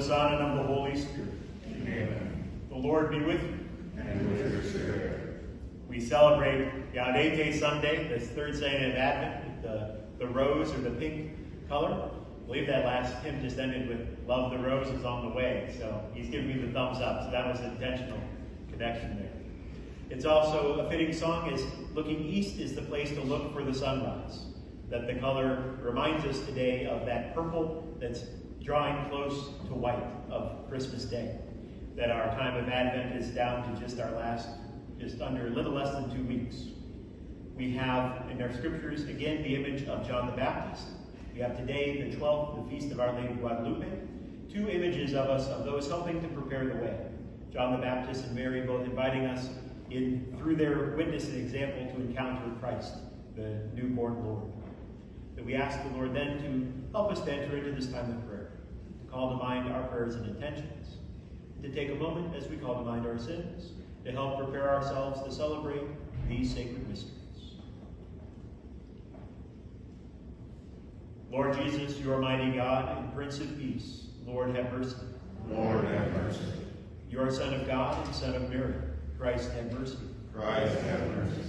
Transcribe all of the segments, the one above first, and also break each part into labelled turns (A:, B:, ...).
A: Son, and of the Holy Spirit.
B: Amen.
A: The Lord be with you.
B: And with your spirit.
A: We celebrate Gaudete Sunday, this third Sunday of Advent, with the rose or the pink color. I believe that last hymn just ended with "Love the Rose is on the way," so he's giving me the thumbs up, so that was an intentional connection there. It's also a fitting song is "Looking East is the place to look for the sunrise," that the color reminds us today of that purple that's drawing close to white of Christmas Day, that our time of Advent is down to just under a little less than 2 weeks. We have in our scriptures again the image of John the Baptist. We have today the 12th, the feast of Our Lady of Guadalupe, two images of us, of those helping to prepare the way. John the Baptist and Mary both inviting us in through their witness and example to encounter Christ, the newborn Lord. That we ask the Lord then to help us to enter into this time of prayer, to call to mind our prayers and intentions, to take a moment as we call to mind our sins, to help prepare ourselves to celebrate these sacred mysteries. Lord Jesus, you are mighty God and Prince of Peace. Lord, have mercy.
B: Lord, have mercy.
A: You are Son of God and Son of Mary. Christ, have mercy.
B: Christ, have mercy.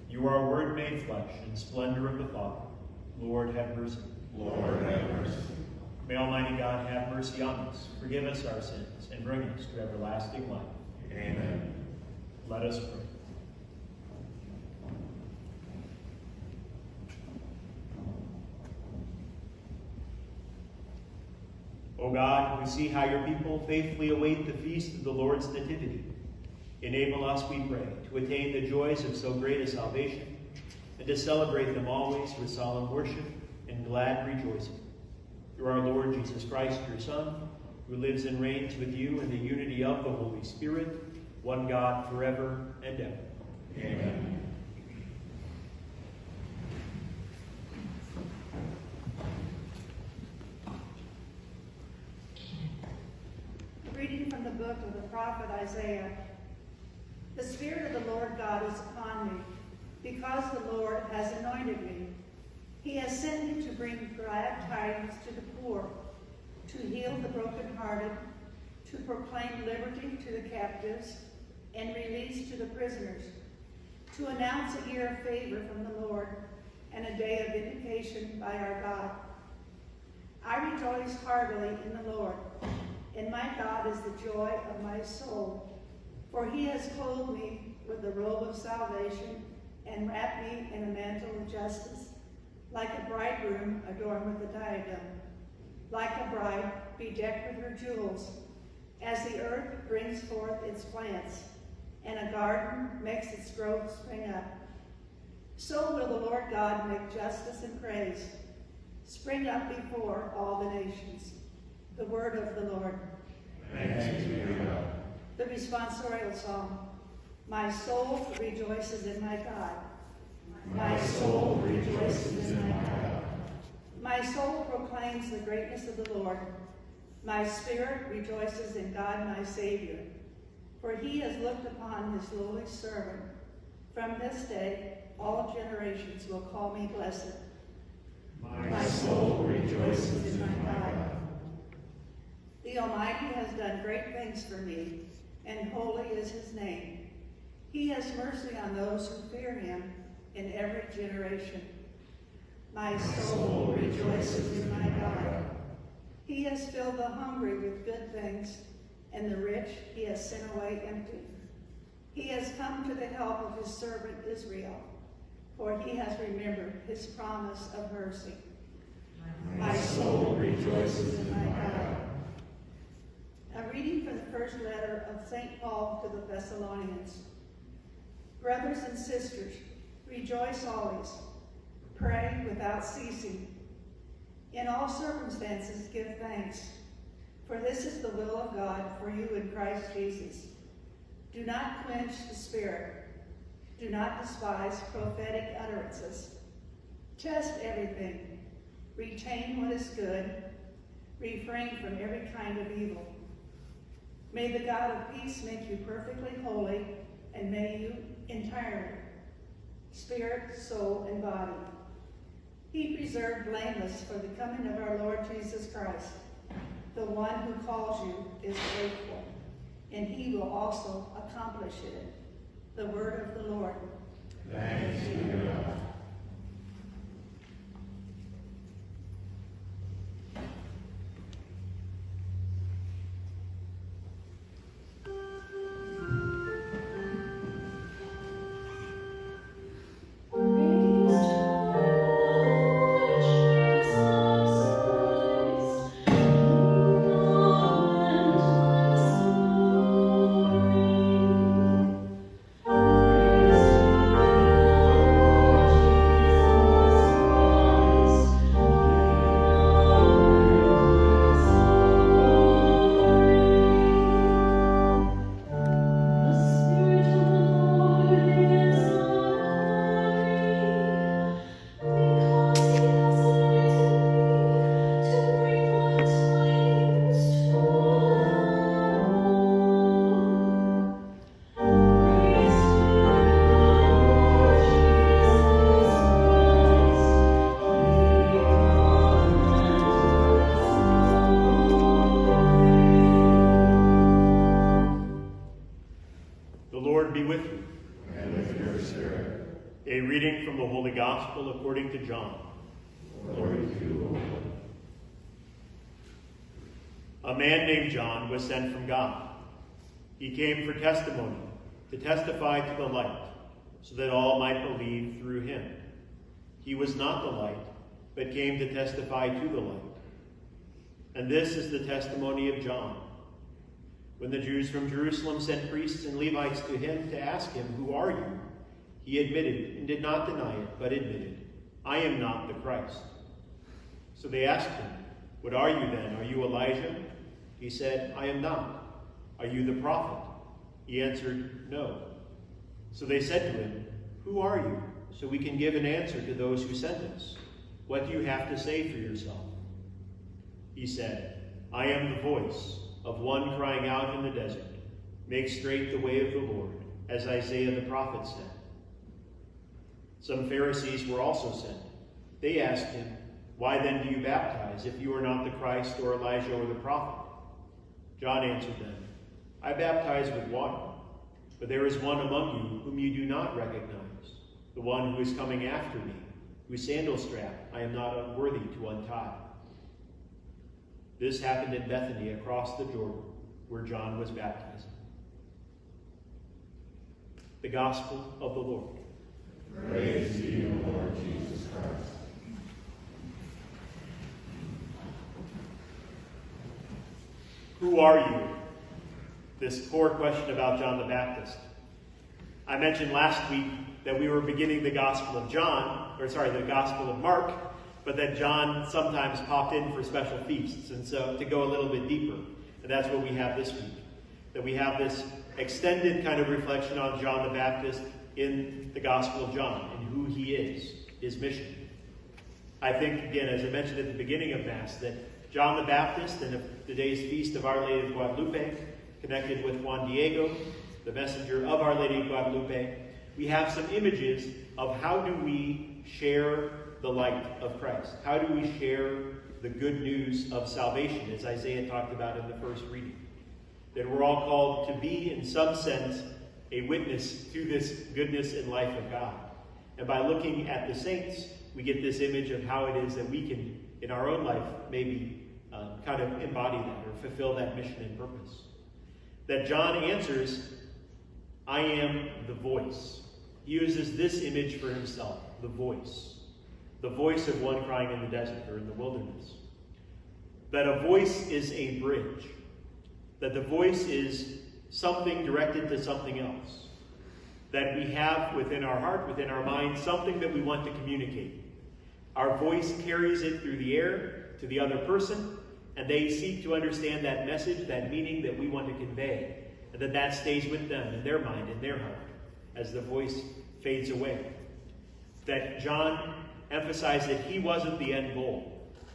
A: You are Word made flesh and splendor of the Father. Lord, have mercy.
B: Lord, have mercy.
A: May Almighty God have mercy on us, forgive us our sins, and bring us to everlasting life.
B: Amen.
A: Let us pray. O God, we see how your people faithfully await the feast of the Lord's Nativity. Enable us, we pray, to attain the joys of so great a salvation, and to celebrate them always with solemn worship and glad rejoicing. Through our Lord Jesus Christ, your Son, who lives and reigns with you in the unity of the Holy Spirit, one God forever and ever.
B: Amen.
C: Reading from the book of the prophet Isaiah. The Spirit of the Lord God is upon me, because the Lord has anointed me. He has sent me to bring glad tidings to the poor, to heal the brokenhearted, to proclaim liberty to the captives, and release to the prisoners, to announce a year of favor from the Lord, and a day of vindication by our God. I rejoice heartily in the Lord, and my God is the joy of my soul. For he has clothed me with the robe of salvation and wrapped me in a mantle of justice, like a bridegroom adorned with a diadem, like a bride bedecked with her jewels, as the earth brings forth its plants, and a garden makes its growth spring up. So will the Lord God make justice and praise spring up before all the nations. The word of the Lord.
B: Thanks be to God.
C: The responsorial psalm. My soul rejoices in my God.
B: My soul rejoices in my God.
C: My soul proclaims the greatness of the Lord. My spirit rejoices in God my Savior. For he has looked upon his lowly servant. From this day all generations will call me blessed.
B: My soul rejoices in my God.
C: The Almighty has done great things for me, and holy is his name. He has mercy on those who fear him in every generation. My soul rejoices in my God. He has filled the hungry with good things, and the rich he has sent away empty. He has come to the help of his servant Israel, for he has remembered his promise of mercy.
B: My soul rejoices in my God.
C: A reading from the first letter of St. Paul to the Thessalonians. Brothers and sisters, rejoice always. Pray without ceasing. In all circumstances give thanks, for this is the will of God for you in Christ Jesus. Do not quench the spirit. Do not despise prophetic utterances. Test everything. Retain what is good. Refrain from every kind of evil. May the God of peace make you perfectly holy, and may you entirely, spirit, soul, and body, be preserved blameless for the coming of our Lord Jesus Christ. the one who calls you is faithful, and he will also accomplish it. The word of the Lord.
B: Thanks be to God.
A: A reading from the Holy Gospel according to John.
B: Glory to you, Lord.
A: A man named John was sent from God. He came for testimony, to testify to the light, so that all might believe through him. He was not the light, but came to testify to the light. And this is the testimony of John. When the Jews from Jerusalem sent priests and Levites to him to ask him, "Who are you?" he admitted, and did not deny it, but admitted, "I am not the Christ." So they asked him, "What are you then? Are you Elijah?" He said, "I am not." "Are you the prophet?" He answered, "No." So they said to him, "Who are you? So we can give an answer to those who sent us. What do you have to say for yourself?" He said, "I am the voice of one crying out in the desert, 'Make straight the way of the Lord,' as Isaiah the prophet said." Some Pharisees were also sent. They asked him, "Why then do you baptize, if you are not the Christ or Elijah or the prophet?" John answered them, "I baptize with water, but there is one among you whom you do not recognize, the one who is coming after me, whose sandal strap I am not worthy to untie." This happened in Bethany across the Jordan, where John was baptizing. The Gospel of the Lord.
B: Praise to you, Lord Jesus Christ.
A: Who are you? This core question about John the Baptist. I mentioned last week that we were beginning the Gospel of the Gospel of Mark, but that John sometimes popped in for special feasts, and so to go a little bit deeper. And that's what we have this week. That we have this extended kind of reflection on John the Baptist in the Gospel of John and who he is, his mission. I think, again, as I mentioned at the beginning of Mass, that John the Baptist and today's feast of Our Lady of Guadalupe, connected with Juan Diego, the messenger of Our Lady of Guadalupe, we have some images of how do we share the light of Christ? How do we share the good news of salvation, as Isaiah talked about in the first reading? That we're all called to be, in some sense, a witness to this goodness and life of God. And by looking at the saints, we get this image of how it is that we can, in our own life, maybe kind of embody that or fulfill that mission and purpose. That John answers, "I am the voice." He uses this image for himself, the voice. The voice of one crying in the desert or in the wilderness. That a voice is a bridge. That the voice is something directed to something else. That we have within our heart, within our mind, something that we want to communicate. Our voice carries it through the air to the other person, and they seek to understand that message, that meaning that we want to convey, and that stays with them in their mind, in their heart, as the voice fades away. That John emphasized that he wasn't the end goal.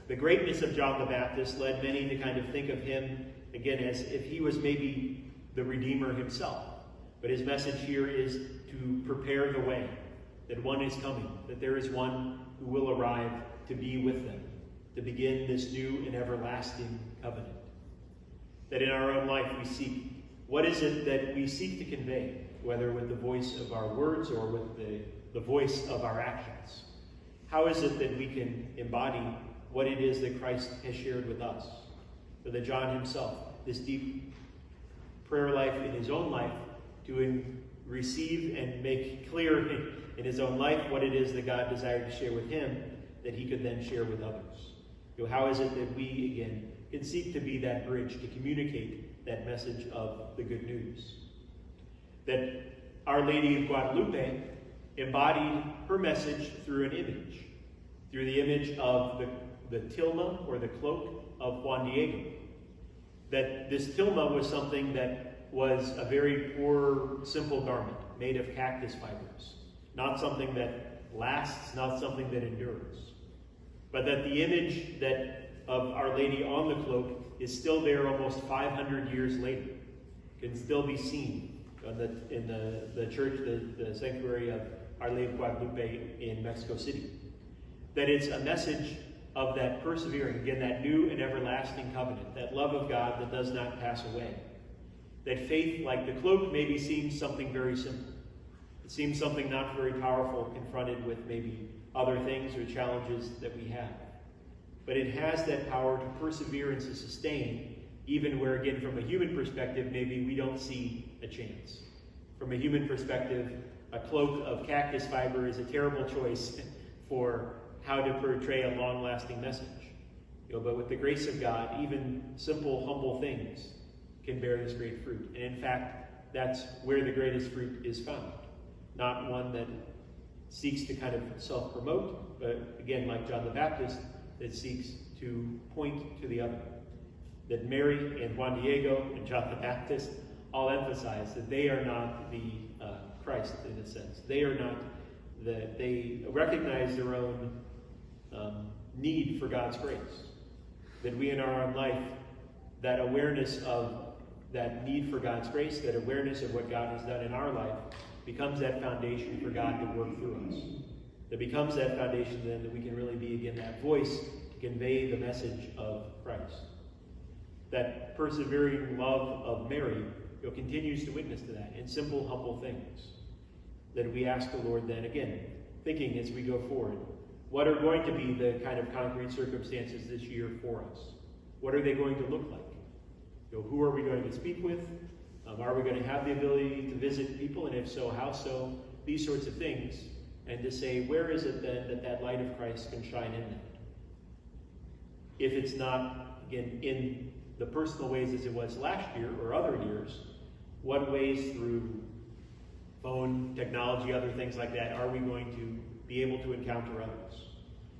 A: The greatness of John the Baptist led many to kind of think of him, again, as if he was maybe the Redeemer himself. But his message here is to prepare the way, that one is coming, that there is one who will arrive to be with them, to begin this new and everlasting covenant. That in our own life we seek, what is it that we seek to convey, whether with the voice of our words or with the voice of our actions? How is it that we can embody what it is that Christ has shared with us? For that John himself, this deep prayer life in his own life, to receive and make clear in his own life what it is that God desired to share with him, that he could then share with others. How is it that we, again, can seek to be that bridge to communicate that message of the good news? That Our Lady of Guadalupe embodied her message through an image, through the image of the tilma or the cloak of Juan Diego. That this tilma was something that was a very poor, simple garment made of cactus fibers, not something that lasts, not something that endures. But that the image of Our Lady on the cloak is still there almost 500 years later, can still be seen in the church, the sanctuary of Our Lady of Guadalupe in Mexico City. That it's a message of that persevering, again, that new and everlasting covenant, that love of God that does not pass away. That faith, like the cloak, maybe seems something very simple. It seems something not very powerful confronted with maybe other things or challenges that we have. But it has that power to persevere and to sustain, even where, again, from a human perspective, maybe we don't see a chance. From a human perspective, a cloak of cactus fiber is a terrible choice for how to portray a long-lasting message. But with the grace of God, even simple, humble things can bear this great fruit. And in fact, that's where the greatest fruit is found. Not one that seeks to kind of self-promote, but again, like John the Baptist, that seeks to point to the other. That Mary and Juan Diego and John the Baptist all emphasize that they are not the Christ in a sense. They are not they recognize their own need for God's grace. That we in our own life, that awareness of that need for God's grace, that awareness of what God has done in our life, becomes that foundation for God to work through us. That becomes that foundation then that we can really be, again, that voice to convey the message of Christ. That persevering love of Mary continues to witness to that in simple, humble things. That we ask the Lord then, again, thinking as we go forward, what are going to be the kind of concrete circumstances this year for us? What are they going to look like? Who are we going to speak with? Are we going to have the ability to visit people? And if so, how so? These sorts of things. And to say, where is it then that light of Christ can shine in that? If it's not, again, in the personal ways as it was last year or other years, what ways through phone, technology, other things like that, are we going to be able to encounter others?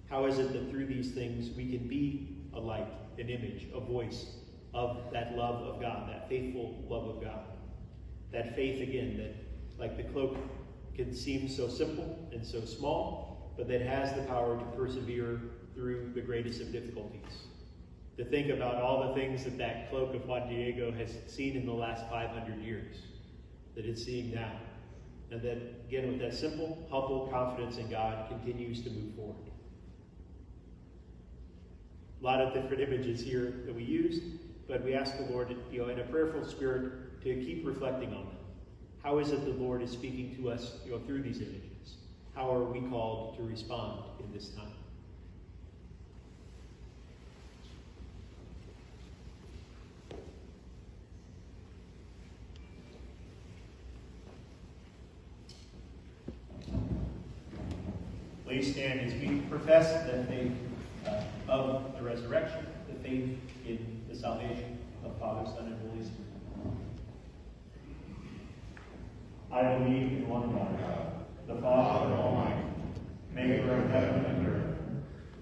A: How is it that through these things we can be a light, an image, a voice of that love of God, that faithful love of God? That faith, again, that like the cloak can seem so simple and so small, but that has the power to persevere through the greatest of difficulties. To think about all the things that cloak of Juan Diego has seen in the last 500 years, that it's seeing now. And that, again, with that simple, humble confidence in God, continues to move forward. A lot of different images here that we used, but we ask the Lord, in a prayerful spirit, to keep reflecting on them. How is it the Lord is speaking to us, through these images? How are we called to respond in this time? Please stand as we profess the faith of the resurrection, the faith in the salvation of Father, Son, and Holy Spirit. I believe in one God, the Father Almighty, maker of heaven and earth,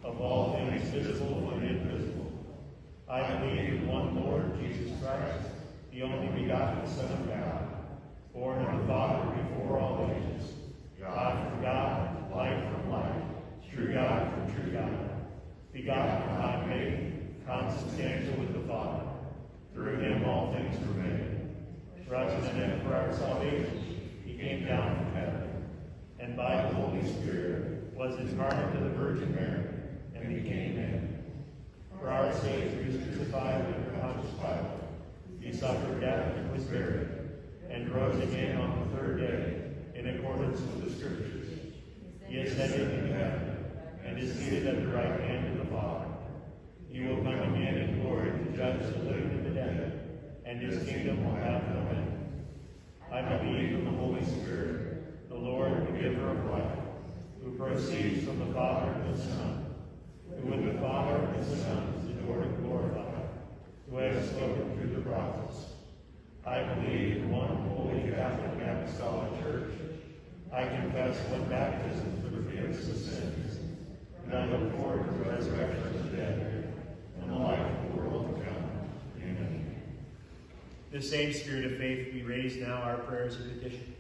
A: of all things visible and invisible. I believe in one Lord Jesus Christ, the only begotten Son of God, born of the Father before all ages, God from God, light from light, true God from true God, begotten, not made, consubstantial with the Father. Through him all things were made. For us and for our salvation, he came down from heaven, and by the Holy Spirit was incarnate of the Virgin Mary, and became man. For our sake he was crucified under Pontius Pilate,
B: accordance with the Scriptures.
A: He ascended into heaven, and is seated at the right hand of the Father. He will come again in glory to judge the living and the dead, and his kingdom will have no end. I believe in the Holy Spirit, the Lord, the giver of life, who proceeds from the Father and the Son, who with the Father and the Son is adored and glorified, who has spoken through the prophets. I believe in one holy Catholic and Apostolic Church. I confess one baptism for the forgiveness of sins, and I look forward to the resurrection of the dead and the life of the world to come. Amen. In the same spirit of faith, we raise now our prayers of petition.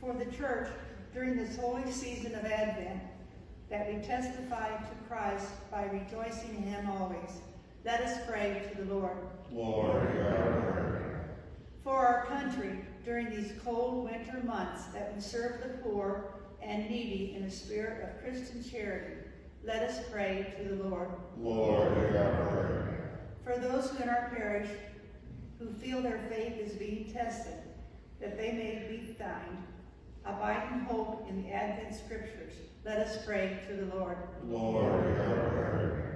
C: For the Church, during this holy season of Advent, that we testify to Christ by rejoicing in him always, let us pray to the Lord.
B: Lord, hear our prayer.
C: For our country, during these cold winter months, that we serve the poor and needy in a spirit of Christian charity, let us pray to the Lord.
B: Lord, hear our prayer.
C: For those who in our parish who feel their faith is being tested, that they may be found abiding hope in the Advent Scriptures, let us pray to the Lord.
B: Lord, hear our prayer.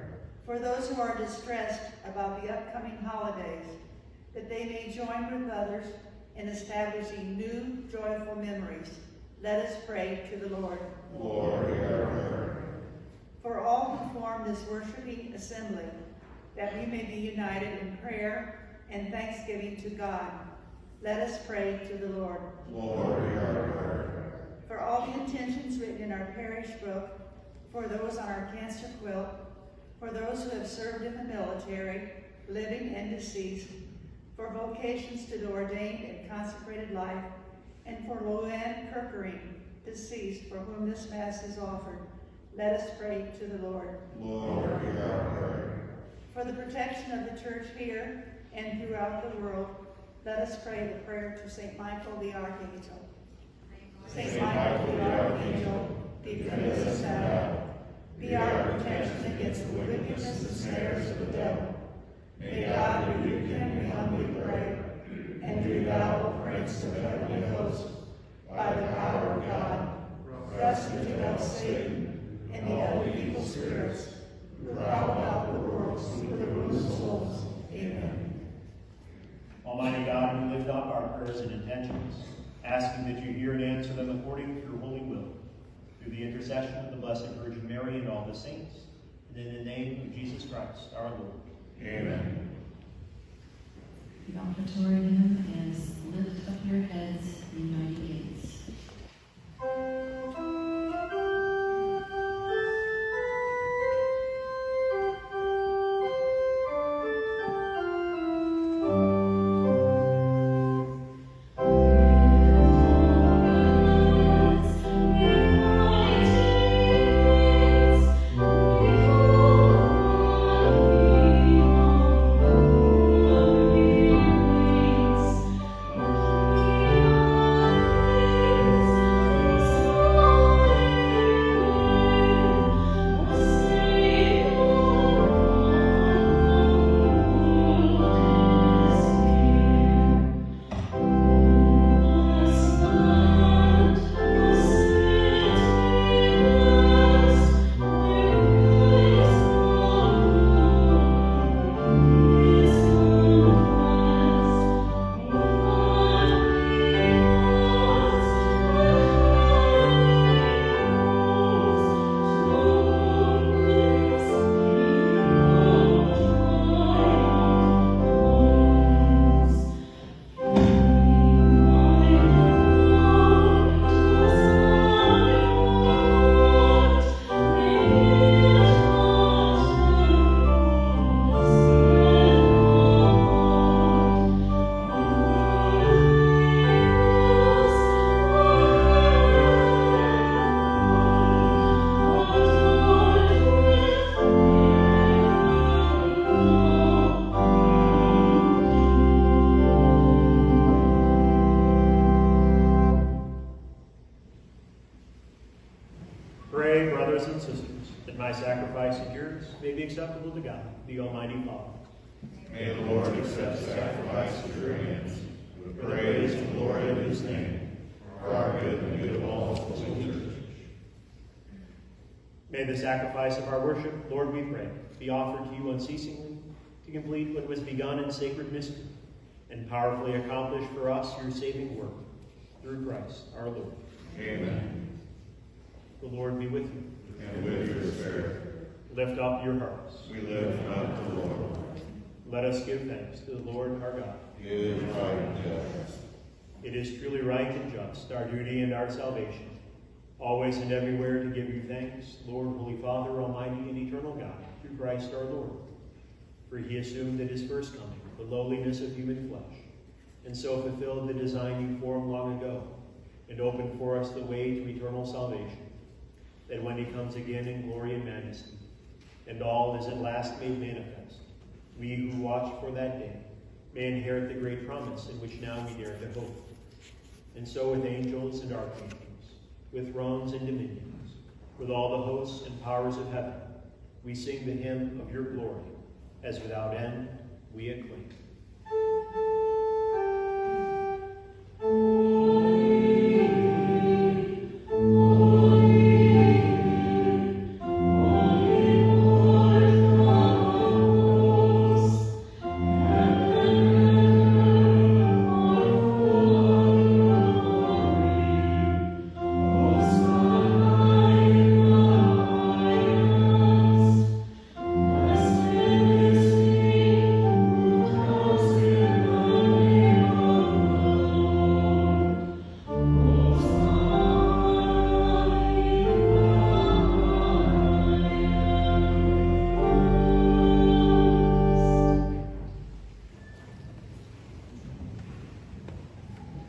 C: For those who are distressed about the upcoming holidays, that they may join with others in establishing new, joyful memories, let us pray to the Lord.
B: Lord, hear our prayer.
C: For all who form this worshiping assembly, that we may be united in prayer and thanksgiving to God, let us pray to the Lord.
B: Lord, hear our prayer.
C: For all the intentions written in our parish book, for those on our cancer quilt, for those who have served in the military, living and deceased, for vocations to the ordained and consecrated life, and for Luann Kirkering, deceased, for whom this Mass is offered, let us pray to the Lord.
B: Lord, hear our prayer.
C: For the protection of the Church here and throughout the world, let us pray the prayer to St. Michael the Archangel. St. Michael the Archangel, defend us in battle. Be our protection against the wickedness and snares of the devil. May God rebuke him, we humbly pray. And do thou, O Prince of the heavenly host, by the power of God, thrust into hell Satan and the other evil spirits who prowl about the world for the ruin of souls. Amen.
A: Almighty God, we lift up our prayers and intentions, asking that you hear and answer them according to your holy will, through the intercession of the Blessed Virgin Mary and all the saints, and in the name of Jesus Christ, our Lord.
B: Amen.
D: The offertory hymn is Lift Up Your Heads, Ye Mighty Gates.
A: Pray, brothers and sisters, that my sacrifice and yours may be acceptable to God, the Almighty Father.
B: May the Lord accept sacrifice of your hands, with praise and glory of his name, for our good and good of all his holy church.
A: May the sacrifice of our worship, Lord, we pray, be offered to you unceasingly, to complete what was begun in sacred mystery, and powerfully accomplish for us your saving work, through Christ our Lord.
B: Amen.
A: The Lord be with you.
B: And with your spirit.
A: Lift up your hearts.
B: We lift up the Lord.
A: Let us give thanks to the Lord our God.
B: It is right and just.
A: It is truly right and just, our duty and our salvation, always and everywhere to give you thanks, Lord, Holy Father, Almighty and eternal God, through Christ our Lord. For he assumed at his first coming the lowliness of human flesh, and so fulfilled the design you formed long ago, and opened for us the way to eternal salvation, that when he comes again in glory and majesty, and all is at last made manifest, we who watch for that day may inherit the great promise in which now we dare to hope. And so with angels and archangels, with thrones and dominions, with all the hosts and powers of heaven, we sing the hymn of your glory, as without end we acclaim.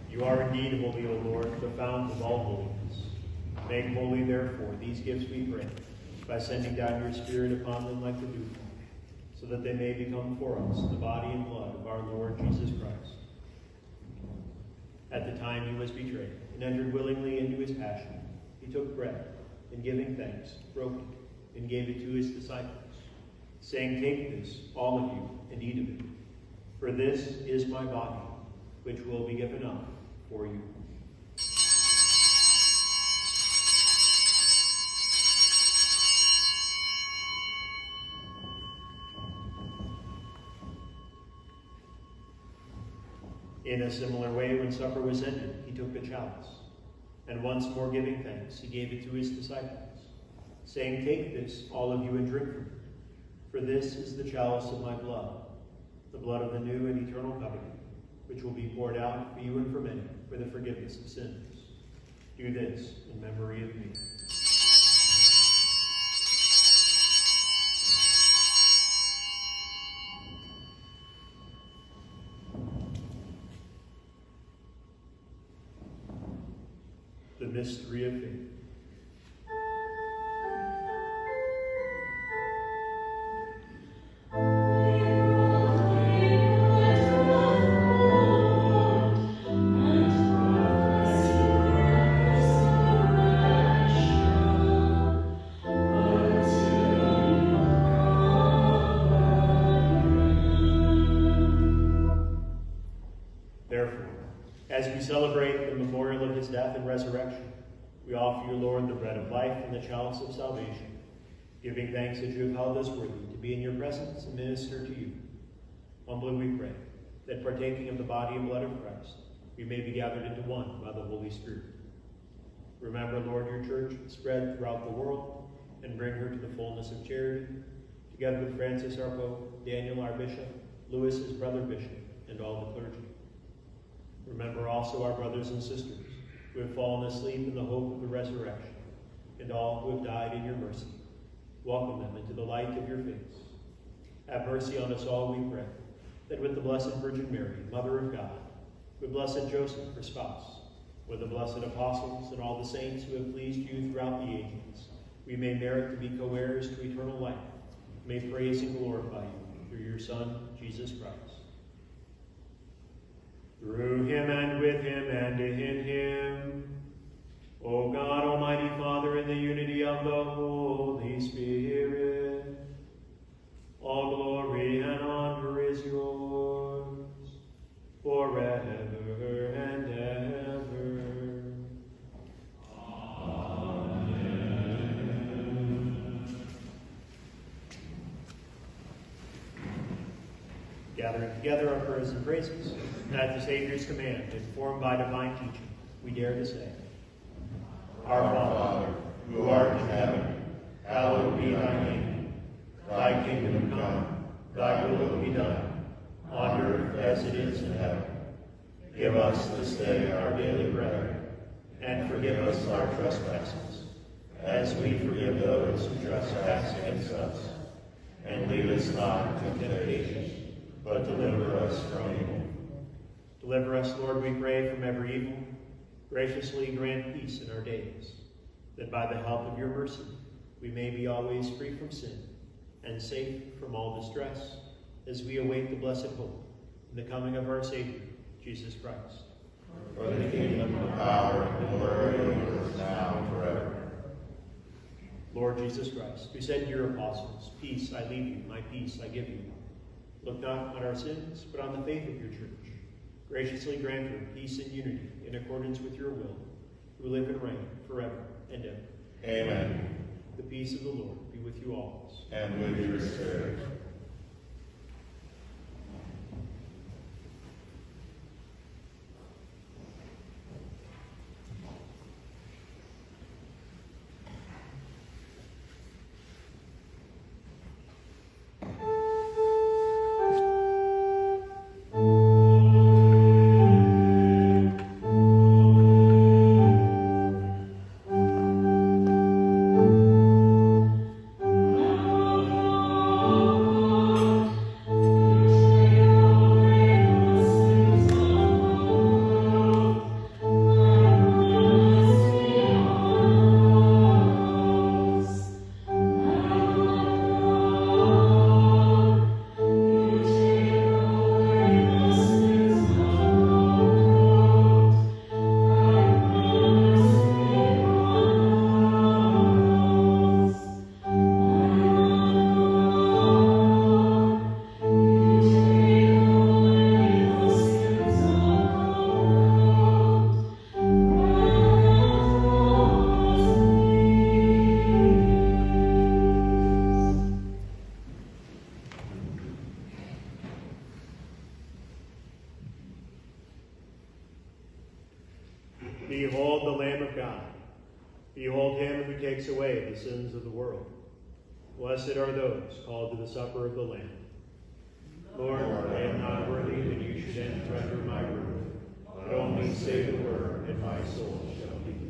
A: You are indeed holy, O Lord, the fount of all holiness. Make holy, therefore, these gifts, we pray, by sending down your Spirit upon them like the dewfall, so that they may become for us the body and blood of our Lord Jesus Christ. At the time he was betrayed and entered willingly into his passion, he took bread, and giving thanks, broke it, and gave it to his disciples, saying, "Take this, all of you, and eat of it, for this is my body, which will be given up for you." In a similar way, when supper was ended, he took the chalice, and once more giving thanks, he gave it to his disciples, saying, "Take this, all of you, and drink from it, for this is the chalice of my blood, the blood of the new and eternal covenant, which will be poured out for you and for many for the forgiveness of sins. Do this in memory of me." The mystery of faith. Therefore, as we celebrate the memorial of his death and resurrection, we offer you, Lord, the bread of life and the chalice of salvation, giving thanks that you have held us worthy to be in your presence and minister to you. Humbly we pray that, partaking of the body and blood of Christ, we may be gathered into one by the Holy Spirit. Remember, Lord, your church spread throughout the world, and bring her to the fullness of charity, together with Francis our Pope, Daniel our Bishop, Louis his brother Bishop, and all the clergy. Remember also our brothers and sisters who have fallen asleep in the hope of the resurrection, and all who have died in your mercy. Welcome them into the light of your face. Have mercy on us all, we pray, that with the Blessed Virgin Mary, Mother of God, with blessed Joseph, her spouse, with the blessed apostles and all the saints who have pleased you throughout the ages, we may merit to be co-heirs to eternal life, may praise and glorify you through your Son, Jesus Christ. Through him and with him and in him, O God, Almighty Father, in the unity of the Holy Spirit, all glory and honor is gathering together our prayers and praises, and at the Savior's command, informed by divine teaching, we dare to say,
B: Our Father, who art in heaven, hallowed be thy name. Thy kingdom come, thy will be done, on earth as it is in heaven. Give us this day our daily bread, and forgive us our trespasses, as we forgive those who trespass against us. And lead us not into temptation, but deliver us from evil.
A: Deliver us, Lord, we pray, from every evil. Graciously grant peace in our days, that by the help of your mercy we may be always free from sin and safe from all distress, as we await the blessed hope and the coming of our Savior, Jesus Christ.
B: For the kingdom, and power, and glory are yours now and forever.
A: Lord Jesus Christ, who said to your apostles, "Peace I leave you, my peace I give you," look not on our sins, but on the faith of your church. Graciously grant her peace and unity in accordance with your will, who live and reign forever and ever.
B: Amen.
A: The peace of the Lord be with you always.
B: And with your spirit.
A: Behold the Lamb of God. Behold him who takes away the sins of the world. Blessed are those called to the supper of the Lamb. Lord, I am not worthy that you should enter under my roof, but only say the word, and my soul shall be healed.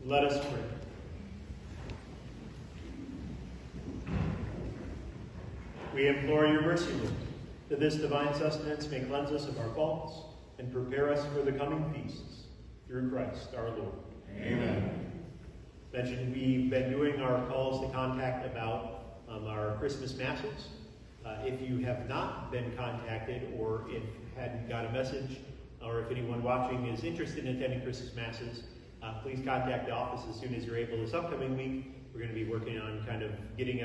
A: Let us pray. We implore your mercy, Lord, that this divine sustenance may cleanse us of our faults and prepare us for the coming feasts. Through Christ our Lord.
B: Amen.
A: Mentioned we've been doing our calls to contact about our Christmas Masses. If you have not been contacted, or if hadn't got a message, or if anyone watching is interested in attending Christmas Masses, please contact the office as soon as you're able. This upcoming week, we're going to be working on kind of getting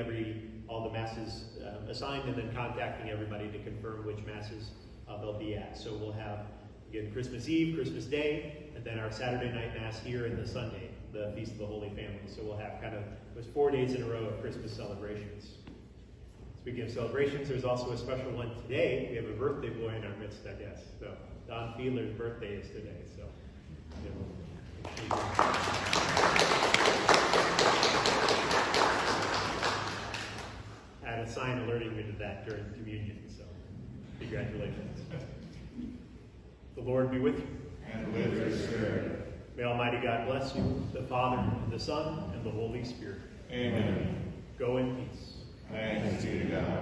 A: all the Masses assigned and then contacting everybody to confirm which Masses they'll be at. So we'll have, again, Christmas Eve, Christmas Day, and then our Saturday night Mass here, and the Sunday, the Feast of the Holy Family. So we'll have kind of, it was 4 days in a row of Christmas celebrations. Speaking of celebrations, there's also a special one today. We have a birthday boy in our midst, I guess. So Don Fiedler's birthday is today. So I had a sign alerting me to that during communion. So congratulations. The Lord be with you.
B: And with your spirit.
A: May Almighty God bless you, the Father, and the Son, and the Holy Spirit.
B: Amen.
A: Go in peace.
B: Thanks be to God.